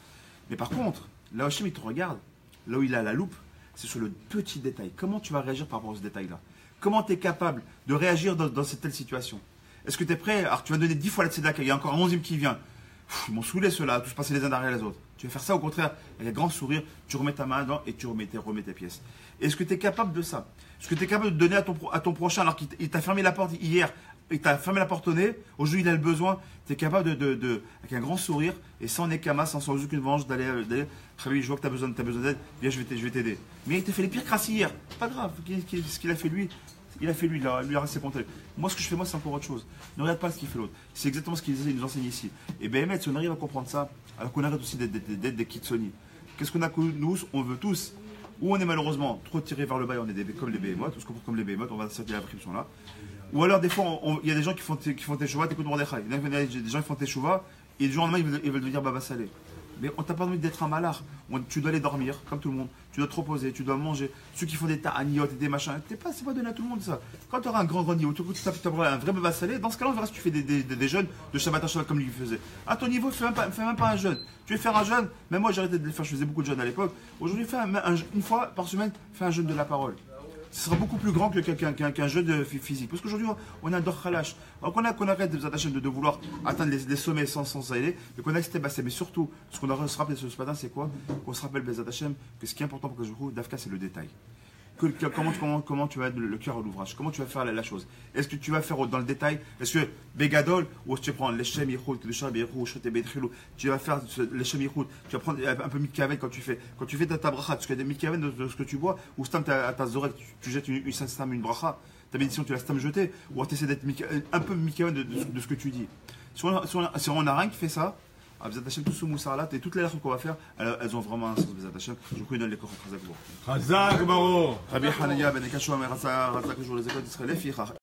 S1: Mais par contre, là où Hachem il te regarde, là où il a la loupe, c'est sur le petit détail. Comment tu vas réagir par rapport à ce détail-là? Comment tu es capable de réagir dans cette telle situation? Est-ce que tu es prêt? Alors tu vas donner 10 fois la tzedaka, il y a encore un 11e qui vient. Ils m'ont saoulé ceux-là, tous passer les uns derrière les autres. Tu vas faire ça au contraire, avec un grand sourire, tu remets ta main dedans et tu remets tes pièces. Est-ce que tu es capable de ça? Est-ce que tu es capable de donner à ton prochain alors qu'il t'a fermé la porte hier, il t'a fermé la porte au nez, aujourd'hui il a le besoin, tu es capable avec un grand sourire et sans nekama, sans aucune vengeance, d'aller, je vois que tu as besoin d'aide, viens je vais t'aider. Mais il t'a fait les pires crasses hier, pas grave, ce qu'il a fait lui. Il a resté compté. Moi, ce que je fais, c'est encore autre chose. Ne regarde pas ce qu'il fait l'autre. C'est exactement ce qu'il nous enseigne ici. Et bien, si on arrive à comprendre ça, alors qu'on arrête aussi d'être des kitsoni, qu'est-ce qu'on a que nous, on veut tous, ou on est malheureusement trop tiré vers le bas et on est comme les behemoths, on se comporte comme les behemoths, on va sortir la prescription là. Ou alors, des fois, il y a des gens qui font teshuva, t'écoutes Mordechai. Il y a des gens qui font teshuva, et du jour au lendemain, ils veulent devenir baba salé. Mais on t'a pas envie d'être un malard. Tu dois aller dormir, comme tout le monde. Tu dois te reposer, tu dois manger. Ceux qui font des ta'aniotes et des machins, c'est pas donné à tout le monde ça. Quand tu auras un grand niveau, tu auras un vrai baba salé, dans ce cas-là, on verra si tu fais des jeûnes de Shabbat à Shabbat comme lui faisait. À ton niveau, fais même pas un jeûne. Tu veux faire un jeûne, même moi j'ai arrêté de le faire, je faisais beaucoup de jeûnes à l'époque. Aujourd'hui, fais une fois par semaine, fais un jeûne de la parole. ce sera beaucoup plus grand qu'un jeu de physique. Parce qu'aujourd'hui, on a un dor khalash. Alors qu'on arrête de vouloir atteindre les sommets sans aller, mais qu'on a step by step. Mais surtout, ce qu'on a se rappelé ce matin, c'est quoi? Qu'on se rappelle, Bezat Hashem, que ce qui est important pour que je trouve, Dafka, c'est le détail. Comment tu vas être le cœur à l'ouvrage? Comment tu vas faire la chose? Est-ce que tu vas faire dans le détail? Est-ce que Begadol, ou est-ce que tu prends les Shem Yichud, tu vas faire les Shem Yichud, tu vas prendre un peu Mikaven quand tu fais ta bracha, tu fais des Mikaven de ce que tu bois, ou Stam à ta zorette, tu jettes une bracha, ta bénédiction, tu la Stam jeter, ou tu essaies d'être un peu Mikaven de ce que tu dis. Si on a rien qui fait ça, Bezat Hashem, tout ce moussarat et toutes les leçons qu'on va faire, elles ont vraiment un sens, Bezat Hashem. Je crois qu'il donne les corps Chazak.
S3: Chazak, Baro.
S1: Rabbi Hanania, Ben Ekashua, Razak, le jour des écoles d'Israël,